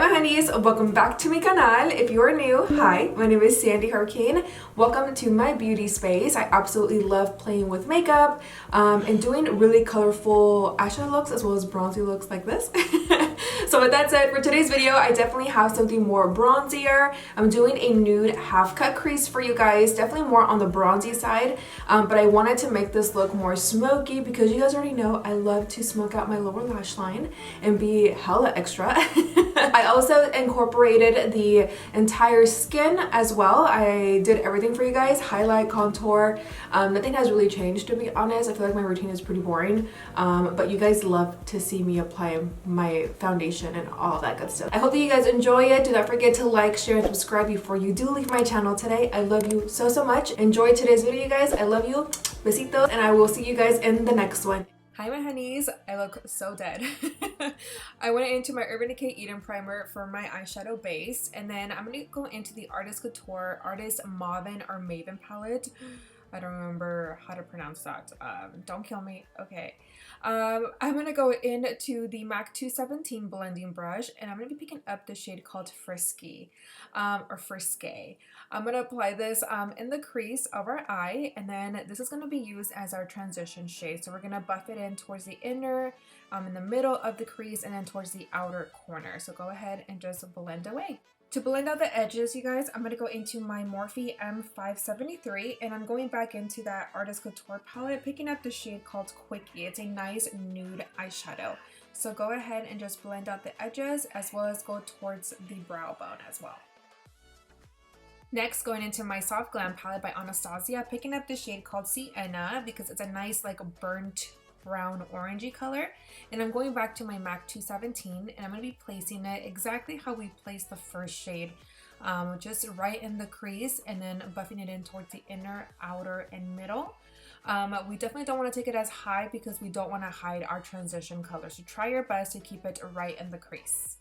my honeys, welcome back to my canal. If you are new, hi, my name is Sandy Hurricane. Welcome to my beauty space. I absolutely love playing with makeup and doing really colorful eyeshadow looks as well as bronzy looks like this. So with that said, for today's video, I definitely have something more bronzier. I'm doing a nude half cut crease for you guys, definitely more on the bronzy side, but I wanted to make this look more smoky because you guys already know I love to smoke out my lower lash line and be hella extra. I also incorporated the entire skin as well. I did everything for you guys, highlight, contour. Nothing has really changed, to be honest. I feel like my routine is pretty boring, but you guys love to see me apply my foundation and all that good stuff. I hope that you guys enjoy it. Do not forget to like, share, and subscribe before you do leave my channel today. I love you so, so much. Enjoy today's video, you guys. I love you. Besitos, and I will see you guys in the next one. Hi my honeys, I look so dead. I went into my Urban Decay Eden primer for my eyeshadow base, and then I'm going to go into the Artist Couture Artist Maven or Maven palette. I don't remember how to pronounce that. Don't kill me. Okay. I'm going to go into the MAC 217 blending brush, and I'm going to be picking up the shade called Frisky or Frisque. I'm going to apply this in the crease of our eye, and then this is going to be used as our transition shade. So we're going to buff it in towards the inner, in the middle of the crease, and then towards the outer corner. So go ahead and just blend away. To blend out the edges, you guys, I'm going to go into my Morphe M573, and I'm going back into that Artist Couture palette, picking up the shade called Quickie. It's a nice nude eyeshadow. So go ahead and just blend out the edges as well as go towards the brow bone as well. Next, going into my Soft Glam palette by Anastasia, picking up the shade called Sienna because it's a nice like burnt brown orangey color, and I'm going back to my MAC 217, and I'm going to be placing it exactly how we placed the first shade, just right in the crease, and then buffing it in towards the inner, outer, and middle. We definitely don't want to take it as high because we don't want to hide our transition color, so try your best to keep it right in the crease.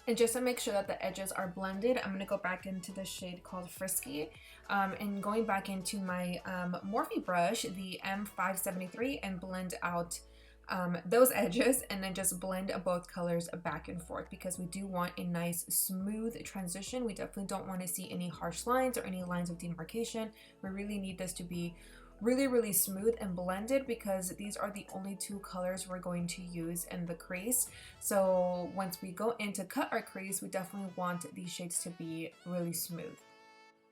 And just to make sure that the edges are blended, I'm going to go back into the shade called Frisky, and going back into my Morphe brush, the M573, and blend out those edges, and then just blend both colors back and forth because we do want a nice smooth transition. We definitely don't want to see any harsh lines or any lines of demarcation. We really need this to be really smooth and blended because these are the only two colors we're going to use in the crease. So once we go in to cut our crease, we definitely want these shades to be really smooth.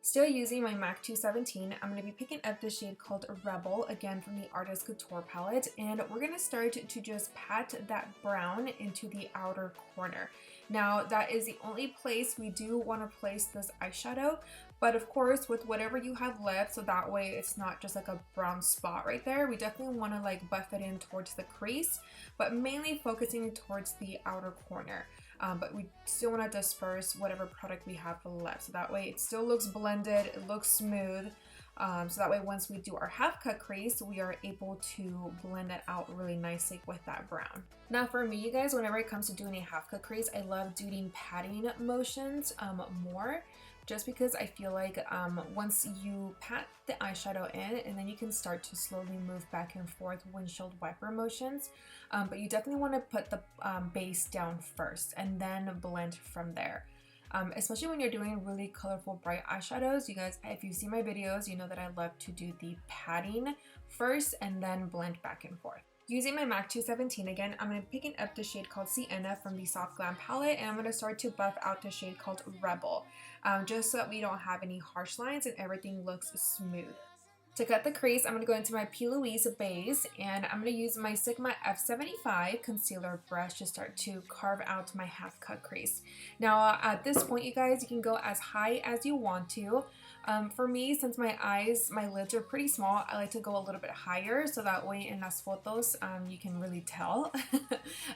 Still using my MAC 217, I'm going to be picking up the shade called Rebel, again from the Artist Couture palette, and we're going to start to just pat that brown into the outer corner. Now that is the only place we do want to place this eyeshadow, but of course with whatever you have left, so that way it's not just like a brown spot right there, we definitely want to like buff it in towards the crease, but mainly focusing towards the outer corner. But we still want to disperse whatever product we have left, so that way it still looks blended, it looks smooth, so that way once we do our half cut crease, we are able to blend it out really nicely with that brown. Now for me, you guys, whenever it comes to doing a half cut crease, I love doing patting motions more, just because I feel like once you pat the eyeshadow in, and then you can start to slowly move back and forth windshield wiper motions, but you definitely want to put the base down first and then blend from there. Especially when you're doing really colorful bright eyeshadows. You guys, if you see my videos, you know that I love to do the patting first and then blend back and forth. Using my MAC 217 again, I'm going to be picking up the shade called Sienna from the Soft Glam palette, and I'm going to start to buff out the shade called Rebel, just so that we don't have any harsh lines and everything looks smooth. To cut the crease, I'm going to go into my P. Louise base, and I'm going to use my Sigma F75 concealer brush to start to carve out my half cut crease. Now at this point, you guys, you can go as high as you want to. For me, since my lids are pretty small, I like to go a little bit higher so that way in las fotos you can really tell.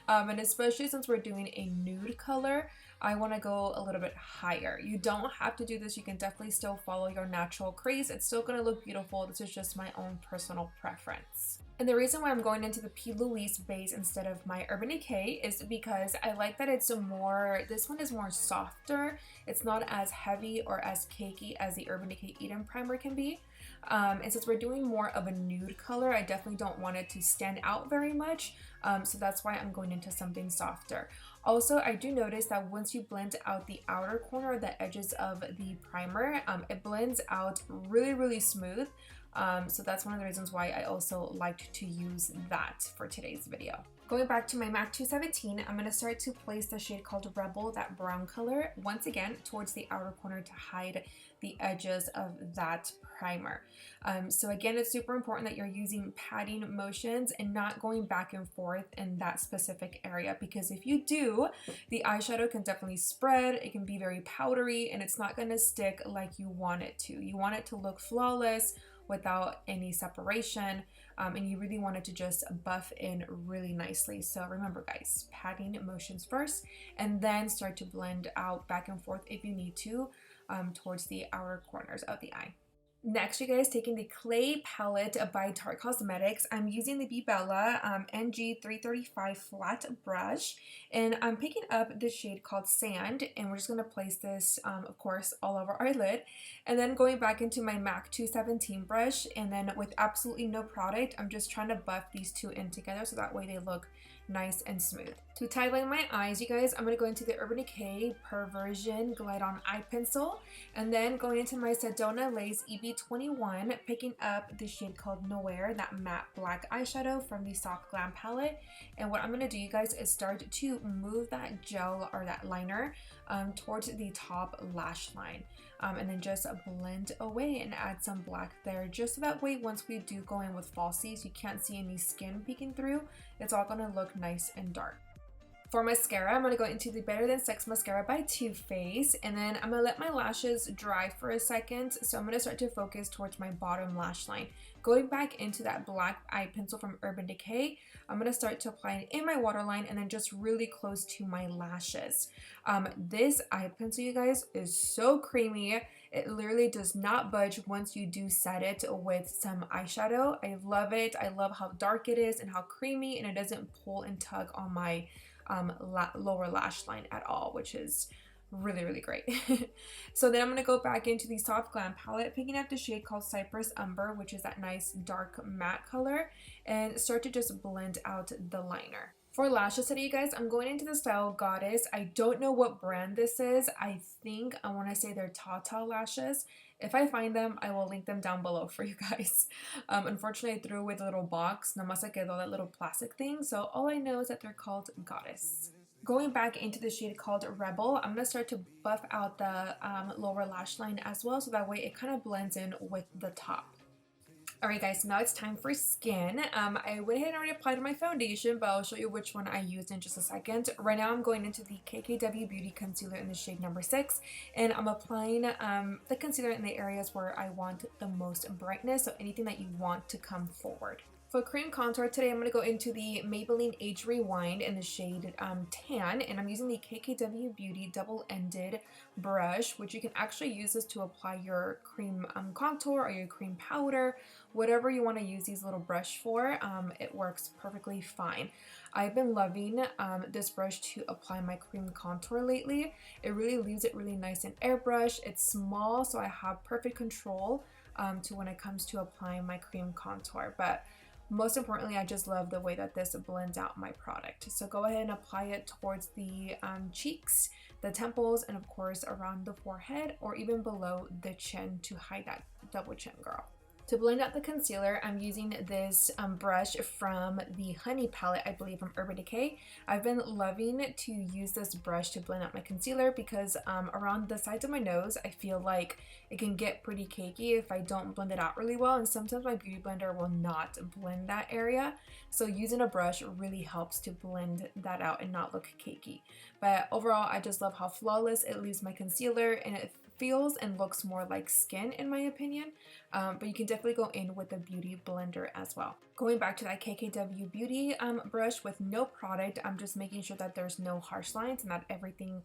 And especially since we're doing a nude color, I want to go a little bit higher. You don't have to do this. You can definitely still follow your natural crease. It's still going to look beautiful. This is just my own personal preference. And the reason why I'm going into the P. Louise base instead of my Urban Decay is because I like that it's more, this one is more softer. It's not as heavy or as cakey as the Urban Decay Eden primer can be. And since we're doing more of a nude color, I definitely don't want it to stand out very much. So that's why I'm going into something softer. Also, I do notice that once you blend out the outer corner, the edges of the primer, it blends out really, really smooth. So that's one of the reasons why I also liked to use that for today's video. Going back to my MAC 217, I'm going to start to place the shade called Rebel, that brown color, once again towards the outer corner to hide the edges of that primer. So again, it's super important that you're using patting motions and not going back and forth in that specific area, because if you do, the eyeshadow can definitely spread, it can be very powdery, and it's not going to stick like you want it to. You want it to look flawless without any separation, and you really want it to just buff in really nicely. So remember guys, patting motions first, and then start to blend out back and forth if you need to, towards the outer corners of the eye. Next, you guys, taking the Clay palette by Tarte Cosmetics. I'm using the BEBELLA NG335 flat brush, and I'm picking up the shade called Sand, and we're just going to place this, of course, all over our lid. And then going back into my MAC 217 brush, and then with absolutely no product, I'm just trying to buff these two in together so that way they look nice and smooth. To tightline my eyes, you guys, I'm going to go into the Urban Decay Perversion Glide On Eye Pencil, and then going into my Sedona Lace EB21, picking up the shade called Nowhere, that matte black eyeshadow from the Soft Glam palette. And what I'm going to do, you guys, is start to move that gel or that liner towards the top lash line, and then just blend away and add some black there, just so that way once we do go in with falsies, you can't see any skin peeking through. It's all going to look nice and dark. For mascara, I'm going to go into the Better Than Sex mascara by Too Faced, and then I'm going to let my lashes dry for a second. So I'm going to start to focus towards my bottom lash line. Going back into that black eye pencil from Urban Decay, I'm going to start to apply it in my waterline and then just really close to my lashes. This eye pencil, you guys, is so creamy. It literally does not budge once you do set it with some eyeshadow. I love it. I love how dark it is and how creamy, and it doesn't pull and tug on my lower lash line at all, which is really, really great. So then I'm going to go back into the Soft Glam palette, picking up the shade called Cypress Umber, which is that nice dark matte color, and start to just blend out the liner. For lashes today, you guys, I'm going into the style Goddess. I don't know what brand this is. I think I want to say they're Tata lashes. If I find them, I will link them down below for you guys. Unfortunately, I threw away the little box. Nada más se quedó that little plastic thing. So all I know is that they're called Goddess. Going back into the shade called Rebel, I'm going to start to buff out the lower lash line as well, so that way it kind of blends in with the top. Alright guys, so now it's time for skin. I went ahead and already applied my foundation, but I'll show you which one I used in just a second. Right now I'm going into the KKW Beauty Concealer in the shade number 6, and I'm applying the concealer in the areas where I want the most brightness, so anything that you want to come forward. For cream contour today, I'm going to go into the Maybelline Age Rewind in the shade Tan, and I'm using the KKW Beauty double-ended brush, which you can actually use this to apply your cream contour or your cream powder, whatever you want to use these little brush for. It works perfectly fine. I've been loving this brush to apply my cream contour lately. It really leaves it really nice and airbrush. It's small, so I have perfect control to when it comes to applying my cream contour, but most importantly, I just love the way that this blends out my product. So go ahead and apply it towards the cheeks, the temples, and of course around the forehead or even below the chin to hide that double chin, girl. To blend out the concealer, I'm using this brush from the Honey palette, I believe, from Urban Decay. I've been loving to use this brush to blend out my concealer because around the sides of my nose, I feel like it can get pretty cakey if I don't blend it out really well, and sometimes my beauty blender will not blend that area. So using a brush really helps to blend that out and not look cakey. But overall, I just love how flawless it leaves my concealer, and it feels and looks more like skin in my opinion, but you can definitely go in with a beauty blender as well. Going back to that KKW Beauty brush with no product, I'm just making sure that there's no harsh lines and that everything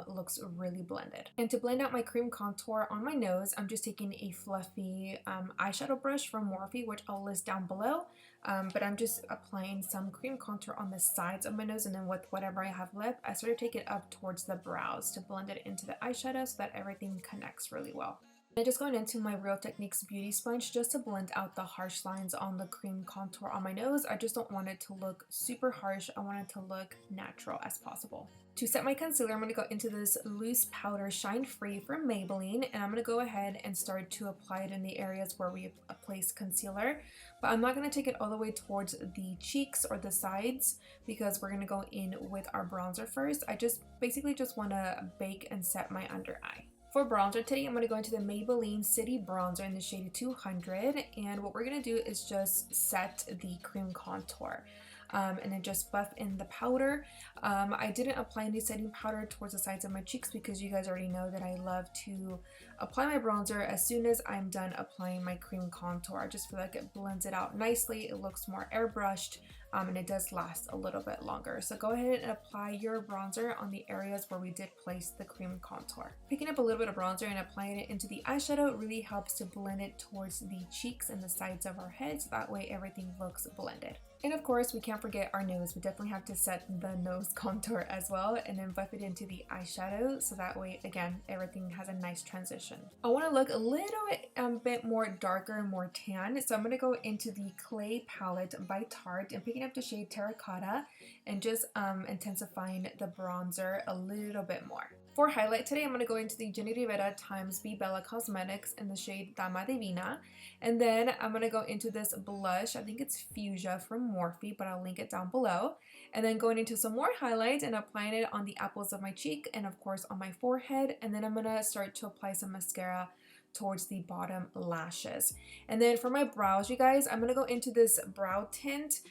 looks really blended. And to blend out my cream contour on my nose, I'm just taking a fluffy eyeshadow brush from Morphe, which I'll list down below, but I'm just applying some cream contour on the sides of my nose, and then with whatever I have left, I sort of take it up towards the brows to blend it into the eyeshadow so that everything connects really well. I'm just going into my Real Techniques beauty sponge just to blend out the harsh lines on the cream contour on my nose. I just don't want it to look super harsh. I want it to look natural as possible. To set my concealer, I'm going to go into this loose powder Shine Free from Maybelline, and I'm going to go ahead and start to apply it in the areas where we place concealer. But I'm not going to take it all the way towards the cheeks or the sides because we're going to go in with our bronzer first. I just basically just want to bake and set my under eye. For bronzer today, I'm going to go into the Maybelline City bronzer in the shade 200, and what we're going to do is just set the cream contour. And then just buff in the powder. I didn't apply any setting powder towards the sides of my cheeks because you guys already know that I love to apply my bronzer as soon as I'm done applying my cream contour. I just feel like it blends it out nicely, it looks more airbrushed, and it does last a little bit longer. So go ahead and apply your bronzer on the areas where we did place the cream contour. Picking up a little bit of bronzer and applying it into the eyeshadow really helps to blend it towards the cheeks and the sides of our heads. That way everything looks blended. And of course, we can't forget our nose. We definitely have to set the nose contour as well and then buff it into the eyeshadow so that way, again, everything has a nice transition. I want to look a little bit more darker and more tan, so I'm going to go into the Clay palette by Tarte and picking up the shade Terracotta and just intensifying the bronzer a little bit more. For highlight today, I'm going to go into the JENNI Rivera times BEBELLA Cosmetics in the shade Dama, Divina. And then I'm going to go into this blush, I think it's Fuchsia from MORPHE, but I'll link it down below. And then going into some more highlights and applying it on the apples of my cheek and of course on my forehead. And then I'm going to start to apply some mascara towards the bottom lashes. And then for my brows, you guys, I'm gonna go into this brow tint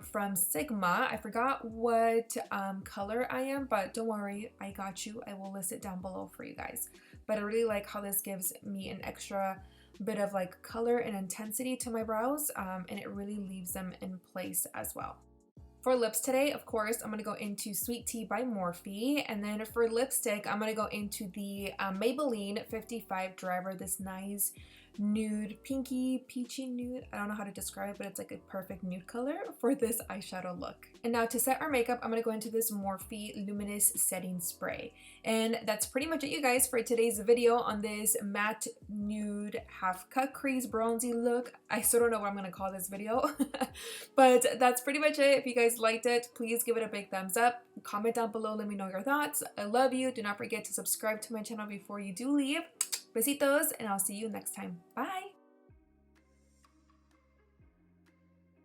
from Sigma. I forgot what color I am, but don't worry, I got you. I will list it down below for you guys. But I really like how this gives me an extra bit of like color and intensity to my brows, and it really leaves them in place as well. For lips today, of course, I'm going to go into Sweet Tea by Morphe. And then for lipstick, I'm going to go into the Maybelline 55 Driver, this nice nude, pinky, peachy nude. I don't know how to describe it, but it's like a perfect nude color for this eyeshadow look. And now to set our makeup, I'm going to go into this Morphe Luminous Setting Spray. And that's pretty much it, you guys, for today's video on this matte nude half cut crease bronzy look. I still don't know what I'm going to call this video, but that's pretty much it. If you guys liked it, please give it a big thumbs up. Comment down below, let me know your thoughts. I love you. Do not forget to subscribe to my channel before you do leave. Besitos, and I'll see you next time. Bye!